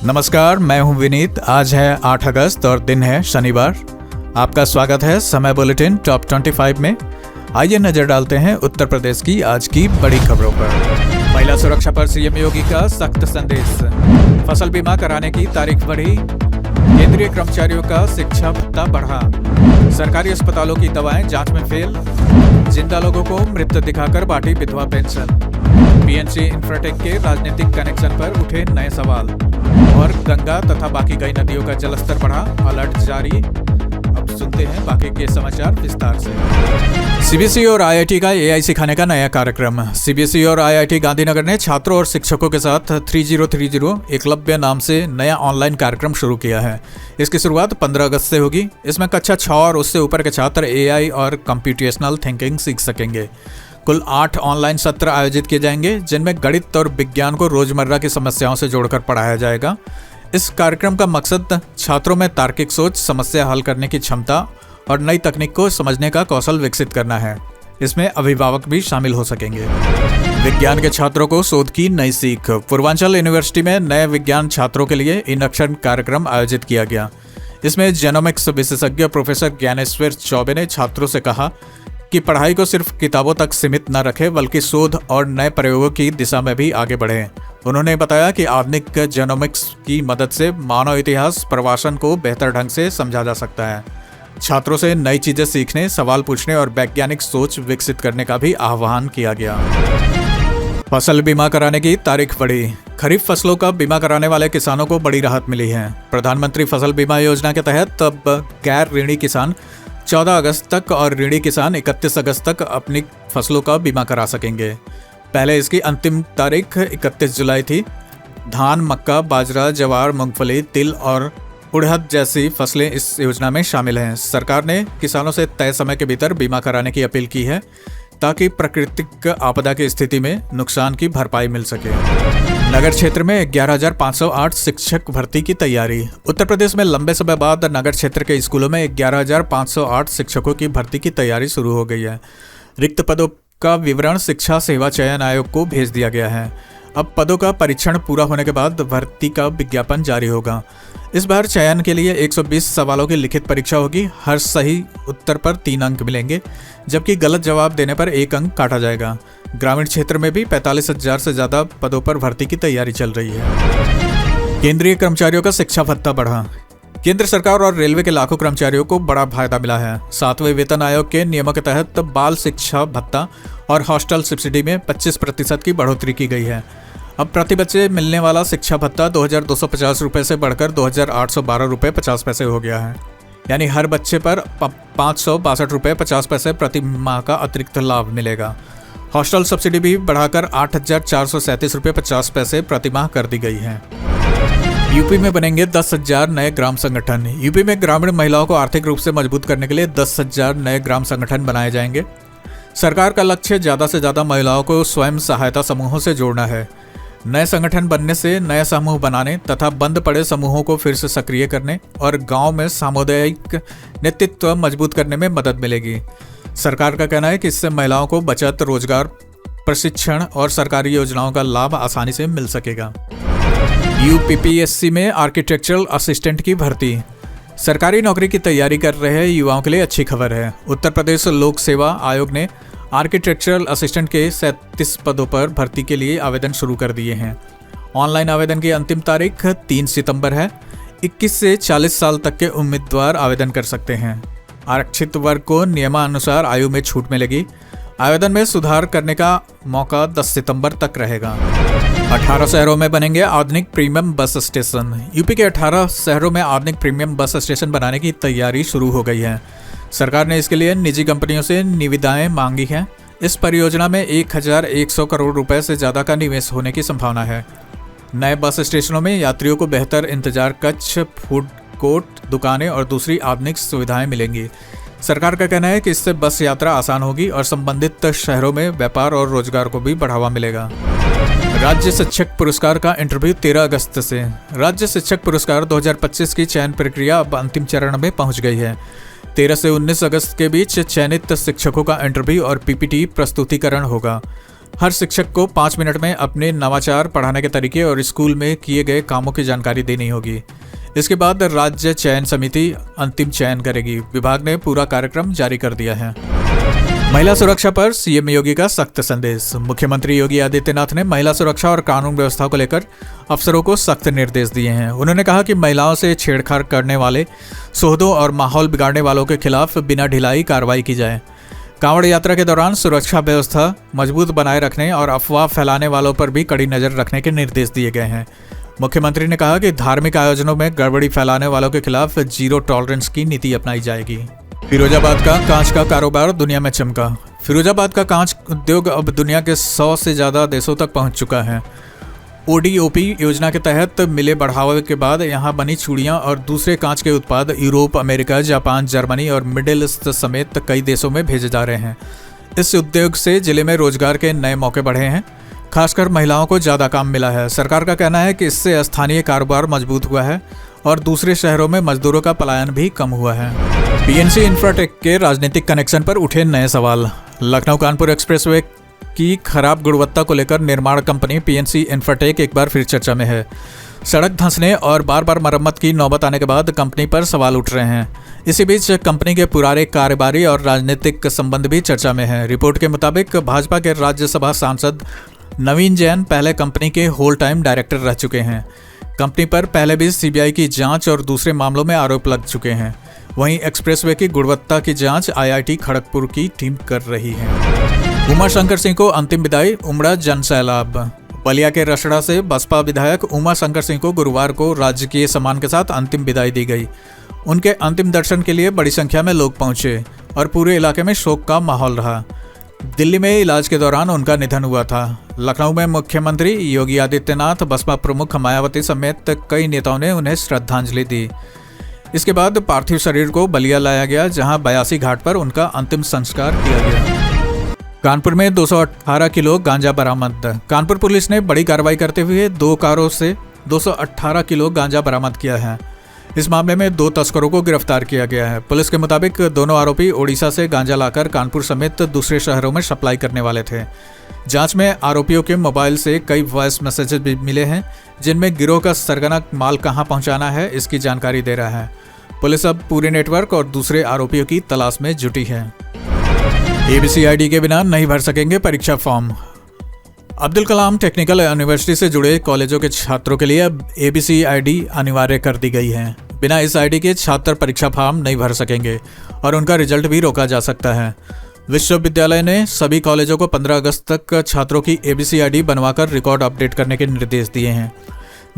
नमस्कार, मैं हूं विनीत। आज है 8 अगस्त और दिन है शनिवार। आपका स्वागत है समय बुलेटिन टॉप 25 में। आइए नजर डालते हैं उत्तर प्रदेश की आज की बड़ी खबरों पर। महिला सुरक्षा पर सीएम योगी का सख्त संदेश। फसल बीमा कराने की तारीख बढ़ी। केंद्रीय कर्मचारियों का शिक्षा भत्ता बढ़ा। सरकारी अस्पतालों की दवाएं जांच में फेल। जिंदा लोगों को मृत दिखाकर बांटी विधवा पेंशन। पीएनसी इंफ्राटेक के राजनीतिक कनेक्शन पर उठे नए सवाल। और गंगा तथा बाकी कई नदियों का जलस्तर बढ़ा, अलर्ट जारी। अब सुनते हैं बाकी के समाचार विस्तार से। सीबीएसई और आईआईटी का एआई सिखाने का नया कार्यक्रम। सीबीएसई और आईआईटी गांधीनगर ने छात्रों और शिक्षकों के साथ 3030 एकलव्य नाम से नया ऑनलाइन कार्यक्रम शुरू किया है। इसकी शुरुआत 15 अगस्त से होगी। इसमें कक्षा 6 और उससे ऊपर के छात्र एआई और कंप्यूटेशनल थिंकिंग सीख सकेंगे। कुल 8 ऑनलाइन सत्र आयोजित किए जाएंगे, जिनमें गणित और विज्ञान को रोजमर्रा की समस्याओं से जोड़कर पढ़ाया जाएगा। इस कार्यक्रम का मकसद छात्रों में तार्किक सोच, समस्या हल करने की क्षमता और नई तकनीक को समझने का कौशल विकसित करना है। इसमें अभिभावक भी शामिल हो सकेंगे। विज्ञान के छात्रों को शोध की नई सीख। पूर्वांचल यूनिवर्सिटी में नए विज्ञान छात्रों के लिए इंडक्शन कार्यक्रम आयोजित किया गया। इसमें जेनोमिक्स विशेषज्ञ प्रोफेसर ज्ञानेश्वर चौबे ने छात्रों से कहा कि पढ़ाई को सिर्फ किताबों तक सीमित न रखें, बल्कि शोध और नए प्रयोगों की दिशा में भी आगे बढ़ें। उन्होंने बताया कि आधुनिक जेनोमिक्स की मदद से मानव इतिहास प्रवासन को बेहतर ढंग से समझा जा सकता है। छात्रों से नई चीजें सीखने, सवाल पूछने और वैज्ञानिक सोच विकसित करने का भी आह्वान किया गया। फसल बीमा कराने की तारीख बढ़ी। खरीफ फसलों का बीमा कराने वाले किसानों को बड़ी राहत मिली है। प्रधानमंत्री फसल बीमा योजना के तहत अब गैर ऋणी किसान 14 अगस्त तक और ऋणी किसान 31 अगस्त तक अपनी फसलों का बीमा करा सकेंगे। पहले इसकी अंतिम तारीख 31 जुलाई थी। धान, मक्का, बाजरा, ज्वार, मूंगफली, तिल और उड़द जैसी फसलें इस योजना में शामिल हैं। सरकार ने किसानों से तय समय के भीतर बीमा कराने की अपील की है, ताकि प्राकृतिक आपदा की स्थिति में नुकसान की भरपाई मिल सके। नगर क्षेत्र में 11,508 शिक्षक भर्ती की तैयारी। उत्तर प्रदेश में लंबे समय बाद नगर क्षेत्र के स्कूलों में 11,508 शिक्षकों की भर्ती की तैयारी शुरू हो गई है। रिक्त पदों का विवरण शिक्षा सेवा चयन आयोग को भेज दिया गया है। अब पदों का परीक्षण पूरा होने के बाद भर्ती का विज्ञापन जारी होगा। इस बार चयन के लिए 120 सवालों की लिखित परीक्षा होगी। हर सही उत्तर पर 3 अंक मिलेंगे, जबकि गलत जवाब देने पर 1 अंक काटा जाएगा। ग्रामीण क्षेत्र में भी 45,000 से ज्यादा पदों पर भर्ती की तैयारी चल रही है। केंद्रीय कर्मचारियों का शिक्षा भत्ता बढ़ा। केंद्र सरकार और रेलवे के लाखों कर्मचारियों को बड़ा फायदा मिला है। 7वें वेतन आयोग के नियमों के तहत बाल शिक्षा भत्ता और हॉस्टल सब्सिडी में 25% की बढ़ोतरी की गई है। अब प्रति बच्चे मिलने वाला शिक्षा भत्ता 2,250 रुपये से बढ़कर 2,812 रुपये 50 पैसे हो गया है। यानी हर बच्चे पर 562 रुपये 50 पैसे प्रति माह का अतिरिक्त लाभ मिलेगा। हॉस्टल सब्सिडी भी बढ़ाकर 8,437 रुपये 50 पैसे प्रति माह कर दी गई है। यूपी में बनेंगे 10,000 नए ग्राम संगठन। यूपी में ग्रामीण महिलाओं को आर्थिक रूप से मजबूत करने के लिए 10,000 नए ग्राम संगठन बनाए जाएंगे। सरकार का लक्ष्य ज़्यादा से ज़्यादा महिलाओं को स्वयं सहायता समूहों से जोड़ना है। नए संगठन बनने से नए समूह बनाने तथा बंद पड़े समूहों को फिर से सक्रिय करने और गांव में सामुदायिक नेतृत्व मजबूत करने में मदद मिलेगी। सरकार का कहना है कि इससे महिलाओं को बचत, रोजगार, प्रशिक्षण और सरकारी योजनाओं का लाभ आसानी से मिल सकेगा। यूपीपीएससी में आर्किटेक्चरल असिस्टेंट की भर्ती। सरकारी नौकरी की तैयारी कर रहे युवाओं के लिए अच्छी खबर है। उत्तर प्रदेश लोक सेवा आयोग ने आर्किटेक्चरल असिस्टेंट के 37 पदों पर भर्ती के लिए आवेदन शुरू कर दिए हैं। ऑनलाइन आवेदन की अंतिम तारीख 3 सितंबर है। 21 से 40 साल तक के उम्मीदवार आवेदन कर सकते हैं। आरक्षित वर्ग को नियमानुसार आयु में छूट मिलेगी। आवेदन में सुधार करने का मौका 10 सितंबर तक रहेगा। 18 शहरों में बनेंगे आधुनिक प्रीमियम बस स्टेशन। यूपी के 18 शहरों में आधुनिक प्रीमियम बस स्टेशन बनाने की तैयारी शुरू हो गई है। सरकार ने इसके लिए निजी कंपनियों से निविदाएं मांगी हैं। इस परियोजना में 1,100 करोड़ रुपए से ज़्यादा का निवेश होने की संभावना है। नए बस स्टेशनों में यात्रियों को बेहतर इंतजार कक्ष, फूड कोर्ट, दुकानें और दूसरी आधुनिक सुविधाएं मिलेंगी। सरकार का कहना है कि इससे बस यात्रा आसान होगी और संबंधित शहरों में व्यापार और रोजगार को भी बढ़ावा मिलेगा। राज्य शिक्षक पुरस्कार का इंटरव्यू 13 अगस्त से। राज्य शिक्षक पुरस्कार 2025 की चयन प्रक्रिया अब अंतिम चरण में पहुंच गई है। 13 से 19 अगस्त के बीच चयनित शिक्षकों का इंटरव्यू और पीपीटी प्रस्तुतिकरण होगा। हर शिक्षक को 5 मिनट में अपने नवाचार, पढ़ाने के तरीके और स्कूल में किए गए कामों की जानकारी देनी होगी। इसके बाद राज्य चयन समिति अंतिम चयन करेगी। विभाग ने पूरा कार्यक्रम जारी कर दिया है। महिला सुरक्षा पर सीएम योगी का सख्त संदेश। मुख्यमंत्री योगी आदित्यनाथ ने महिला सुरक्षा और कानून व्यवस्था को लेकर अफसरों को सख्त निर्देश दिए हैं। उन्होंने कहा कि महिलाओं से छेड़छाड़ करने वाले, सोहदों और माहौल बिगाड़ने वालों के खिलाफ बिना ढिलाई कार्रवाई की जाए। कांवड़ यात्रा के दौरान सुरक्षा व्यवस्था मजबूत बनाए रखने और अफवाह फैलाने वालों पर भी कड़ी नजर रखने के निर्देश दिए गए हैं। मुख्यमंत्री ने कहा कि धार्मिक आयोजनों में गड़बड़ी फैलाने वालों के खिलाफ जीरो टॉलरेंस की नीति अपनाई जाएगी। फिरोजाबाद का कांच का कारोबार दुनिया में चमका। फिरोजाबाद का कांच उद्योग अब दुनिया के 100 से ज़्यादा देशों तक पहुंच चुका है। ODOP योजना के तहत मिले बढ़ावे के बाद यहां बनी चूड़ियां और दूसरे कांच के उत्पाद यूरोप, अमेरिका, जापान, जर्मनी और मिडिल ईस्ट समेत कई देशों में भेजे जा रहे हैं। इस उद्योग से जिले में रोजगार के नए मौके बढ़े हैं। खासकर महिलाओं को ज़्यादा काम मिला है। सरकार का कहना है कि इससे स्थानीय कारोबार मजबूत हुआ है और दूसरे शहरों में मजदूरों का पलायन भी कम हुआ है। PNC इंफ्राटेक के राजनीतिक कनेक्शन पर उठे नए सवाल। लखनऊ कानपुर एक्सप्रेसवे की खराब गुणवत्ता को लेकर निर्माण कंपनी PNC इंफ्राटेक एक बार फिर चर्चा में है। सड़क धंसने और बार बार मरम्मत की नौबत आने के बाद कंपनी पर सवाल उठ रहे हैं। इसी बीच कंपनी के पुराने कारोबारी और राजनीतिक संबंध भी चर्चा में है। रिपोर्ट के मुताबिक भाजपा के राज्यसभा सांसद नवीन जैन पहले कंपनी के होल टाइम डायरेक्टर रह चुके हैं। कंपनी पर पहले भी CBI की जांच और दूसरे मामलों में आरोप लग चुके हैं। वहीं एक्सप्रेसवे की गुणवत्ता की जांच IIT खड़गपुर की टीम कर रही है। उमा शंकर सिंह को अंतिम विदाई, उमड़ा जन सैलाब। बलिया के रसड़ा से बसपा विधायक उमा शंकर सिंह को गुरुवार को राजकीय सम्मान के साथ अंतिम विदाई दी गई। उनके अंतिम दर्शन के लिए बड़ी संख्या में लोग पहुंचे और पूरे इलाके में शोक का माहौल रहा। दिल्ली में इलाज के दौरान उनका निधन हुआ था। लखनऊ में मुख्यमंत्री योगी आदित्यनाथ, बसपा प्रमुख मायावती समेत कई नेताओं ने उन्हें श्रद्धांजलि दी। इसके बाद पार्थिव शरीर को बलिया लाया गया, जहां 82 घाट पर उनका अंतिम संस्कार किया गया। कानपुर में 218 किलो गांजा बरामद। कानपुर पुलिस ने बड़ी कार्रवाई करते हुए 2 कारों से 218 किलो गांजा बरामद किया है। इस मामले में 2 तस्करों को गिरफ्तार किया गया है। पुलिस के मुताबिक दोनों आरोपी ओडिशा से गांजा लाकर कानपुर समेत दूसरे शहरों में सप्लाई करने वाले थे। जांच में आरोपियों के मोबाइल से कई वॉइस मैसेजेस भी मिले हैं, जिनमें गिरोह का सरगना माल कहां पहुंचाना है इसकी जानकारी दे रहा है। पुलिस अब पूरे नेटवर्क और दूसरे आरोपियों की तलाश में जुटी है। ABC ID के बिना नहीं भर सकेंगे परीक्षा form. Abdul Kalam technical university से जुड़े कॉलेजों के छात्रों के लिए अब ABC ID अनिवार्य कर दी गई है। बिना इस ID के छात्र परीक्षा फॉर्म नहीं भर सकेंगे और उनका रिजल्ट भी रोका जा सकता है। विश्वविद्यालय ने सभी कॉलेजों को 15 अगस्त तक छात्रों की ABC ID बनवाकर रिकॉर्ड अपडेट करने के निर्देश दिए हैं।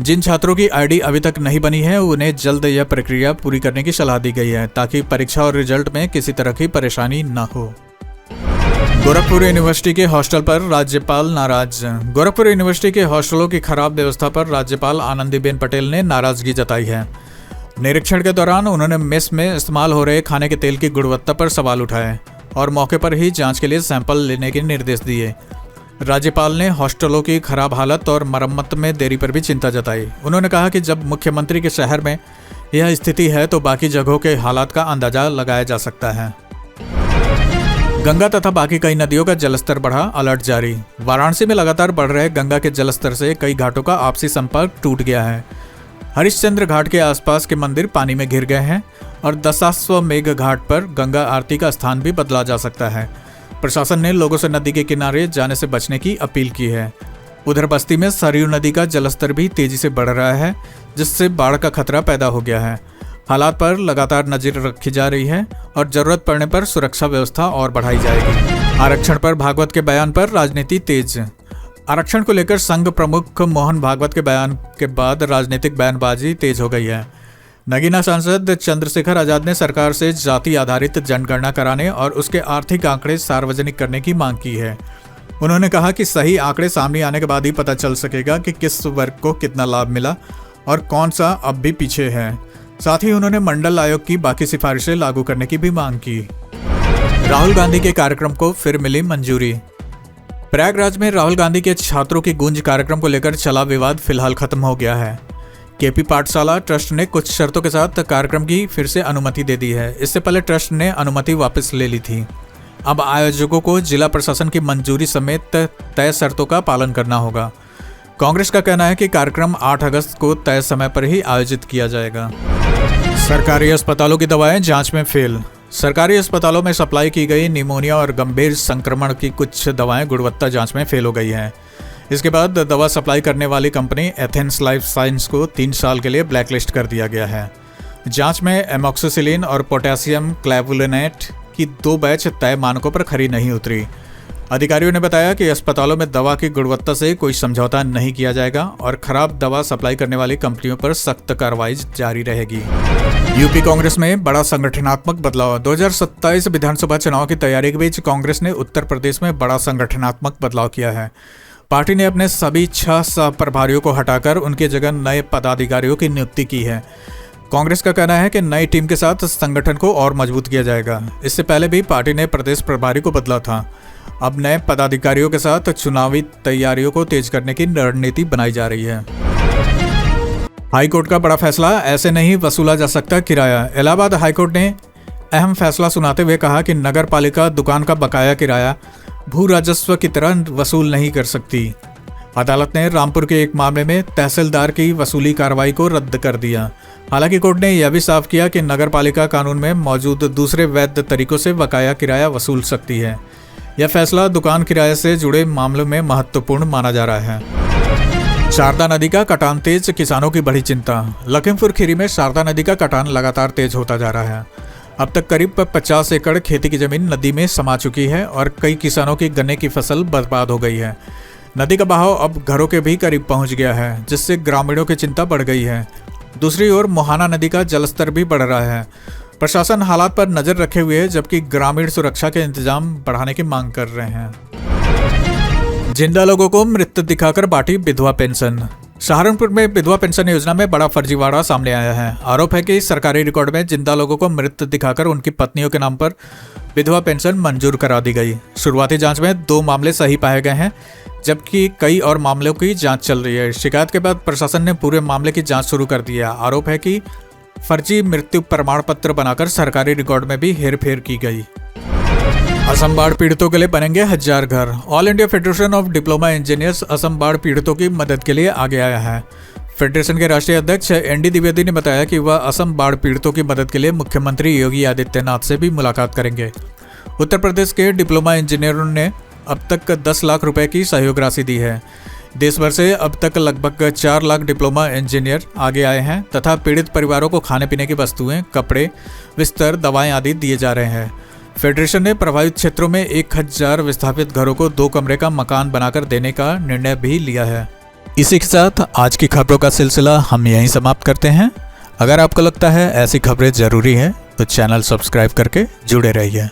जिन छात्रों की ID अभी तक नहीं बनी है, उन्हें जल्द यह प्रक्रिया पूरी करने की सलाह दी गई है, ताकि परीक्षा और रिजल्ट में किसी तरह की परेशानी न हो। गोरखपुर यूनिवर्सिटी के हॉस्टल पर राज्यपाल नाराज। गोरखपुर यूनिवर्सिटी के हॉस्टलों की खराब व्यवस्था पर राज्यपाल आनंदीबेन पटेल ने नाराजगी जताई है। निरीक्षण के दौरान उन्होंने मेस में इस्तेमाल हो रहे खाने के तेल की गुणवत्ता पर सवाल उठाए और मौके पर ही जांच के लिए सैंपल लेने के निर्देश दिए। राज्यपाल ने हॉस्टलों की खराब हालत और मरम्मत में देरी पर भी चिंता जताई। उन्होंने कहा कि जब मुख्यमंत्री के शहर में यह स्थिति है तो बाकी जगहों के हालात का अंदाजा लगाया जा सकता है। गंगा तथा बाकी कई नदियों का जलस्तर बढ़ा, अलर्ट जारी। वाराणसी में लगातार बढ़ रहे गंगा के जलस्तर से कई घाटों का आपसी संपर्क टूट गया है। हरिश्चंद्र घाट के आसपास के मंदिर पानी में घिर गए हैं और दशाश्वमेध घाट पर गंगा आरती का स्थान भी बदला जा सकता है। प्रशासन ने लोगों से नदी के किनारे जाने से बचने की अपील की है। उधर बस्ती में सरयू नदी का जलस्तर भी तेजी से बढ़ रहा है, जिससे बाढ़ का खतरा पैदा हो गया है। हालात पर लगातार नजर रखी जा रही है और जरूरत पड़ने पर सुरक्षा व्यवस्था और बढ़ाई जाएगी। आरक्षण पर भागवत के बयान पर राजनीति तेज। आरक्षण को लेकर संघ प्रमुख मोहन भागवत के बयान के बाद राजनीतिक बयानबाजी तेज हो गई है। नगीना सांसद चंद्रशेखर आजाद ने सरकार से जाति आधारित जनगणना कराने और उसके आर्थिक आंकड़े सार्वजनिक करने की मांग की है। उन्होंने कहा कि सही आंकड़े सामने आने के बाद ही पता चल सकेगा कि किस वर्ग को कितना लाभ मिला और कौन सा अब भी पीछे है। साथ ही उन्होंने मंडल आयोग की बाकी सिफारिशें लागू करने की भी मांग की। राहुल गांधी के कार्यक्रम को फिर मिली मंजूरी। प्रयागराज में राहुल गांधी के छात्रों की गूंज कार्यक्रम को लेकर चला विवाद फिलहाल खत्म हो गया है। केपी पाठशाला ट्रस्ट ने कुछ शर्तों के साथ कार्यक्रम की फिर से अनुमति दे दी है। इससे पहले ट्रस्ट ने अनुमति वापस ले ली थी। अब आयोजकों को जिला प्रशासन की मंजूरी समेत तय शर्तों का पालन करना होगा। कांग्रेस का कहना है कि कार्यक्रम 8 अगस्त को तय समय पर ही आयोजित किया जाएगा। सरकारी अस्पतालों की दवाएं जांच में फेल। सरकारी अस्पतालों में सप्लाई की गई निमोनिया और गंभीर संक्रमण की कुछ दवाएं गुणवत्ता जांच में फेल हो गई हैं। इसके बाद दवा सप्लाई करने वाली कंपनी एथेंस लाइफ साइंस को 3 साल के लिए ब्लैकलिस्ट कर दिया गया है। जांच में एमॉक्सिसिलिन और पोटेशियम क्लैवुलिनेट की 2 बैच तय मानकों पर खरी नहीं उतरी। अधिकारियों ने बताया कि अस्पतालों में दवा की गुणवत्ता से कोई समझौता नहीं किया जाएगा और खराब दवा सप्लाई करने वाली कंपनियों पर सख्त कार्रवाई जारी रहेगी। यूपी कांग्रेस में बड़ा संगठनात्मक बदलाव। 2027 विधानसभा चुनाव की तैयारी के बीच कांग्रेस ने उत्तर प्रदेश में बड़ा संगठनात्मक बदलाव किया है। पार्टी ने अपने सभी 6 सह प्रभारियों को हटाकर उनकी जगह नए पदाधिकारियों की नियुक्ति की है। कांग्रेस का कहना है कि नई टीम के साथ संगठन को और मजबूत किया जाएगा। इससे पहले भी पार्टी ने प्रदेश प्रभारी को बदला था। अब नए पदाधिकारियों के साथ चुनावी तैयारियों को तेज करने की रणनीति बनाई जा रही है। हाईकोर्ट का बड़ा फैसला, ऐसे नहीं वसूला जा सकता किराया। इलाहाबाद हाईकोर्ट ने अहम फैसला सुनाते हुए कहा कि नगर पालिका दुकान का बकाया किराया भू राजस्व की तरह वसूल नहीं कर सकती। अदालत ने रामपुर के एक मामले में तहसीलदार की वसूली कार्रवाई को रद्द कर दिया। हालांकि कोर्ट ने यह भी साफ किया कि नगर पालिका कानून में मौजूद दूसरे वैध तरीकों से बकाया किराया वसूल सकती है। यह फैसला दुकान किराए से जुड़े मामलों में महत्वपूर्ण माना जा रहा है। शारदा नदी का कटान तेज, किसानों की बड़ी चिंता। लखीमपुर खीरी में शारदा नदी का कटान लगातार तेज होता जा रहा है। अब तक करीब 50 एकड़ खेती की जमीन नदी में समा चुकी है और कई किसानों की गन्ने की फसल बर्बाद हो गई है। नदी का बहाव अब घरों के भी करीब पहुंच गया है, जिससे ग्रामीणों की चिंता बढ़ गई है। दूसरी ओर मोहाना नदी का जलस्तर भी बढ़ रहा है। प्रशासन हालात पर नजर रखे हुए है, जबकि ग्रामीण सुरक्षा के इंतजाम बढ़ाने की मांग कर रहे हैं। जिंदा लोगों को मृत दिखाकर बांटी विधवा पेंशन। सहारनपुर में विधवा पेंशन योजना में बड़ा फर्जीवाड़ा सामने आया है। आरोप है कि सरकारी रिकॉर्ड में जिंदा लोगों को मृत दिखाकर उनकी पत्नियों के नाम पर विधवा पेंशन मंजूर करा दी गई। शुरुआती जांच में 2 मामले सही पाए गए हैं, जबकि कई और मामलों की जांच चल रही है। शिकायत के बाद प्रशासन ने पूरे मामले की जांच शुरू कर दी है। आरोप है कि फर्जी मृत्यु प्रमाण पत्र बनाकर सरकारी रिकॉर्ड में भी हेरफेर की गई। असम बाढ़ पीड़ितों के लिए बनेंगे 1000 घर। All India federation of diploma engineers Assam बाढ़ पीड़ितों की मदद के लिए आगे आया है। फेडरेशन के राष्ट्रीय अध्यक्ष एनडी द्विवेदी ने बताया कि वह असम बाढ़ पीड़ितों की मदद के लिए मुख्यमंत्री योगी आदित्यनाथ से भी मुलाकात करेंगे। उत्तर प्रदेश के डिप्लोमा इंजीनियरों ने अब तक 10 लाख रुपए की सहयोग राशि दी है। देश भर से अब तक लगभग 4 लाख डिप्लोमा इंजीनियर आगे आए हैं तथा पीड़ित परिवारों को खाने पीने की वस्तुएं, कपड़े, बिस्तर, दवाएं आदि दिए जा रहे हैं। फेडरेशन ने प्रभावित क्षेत्रों में 1000 विस्थापित घरों को 2 कमरे का मकान बनाकर देने का निर्णय भी लिया है। इसी के साथ आज की खबरों का सिलसिला हम यहीं समाप्त करते हैं। अगर आपको लगता है ऐसी खबरें जरूरी हैं तो चैनल सब्सक्राइब करके जुड़े रहिए।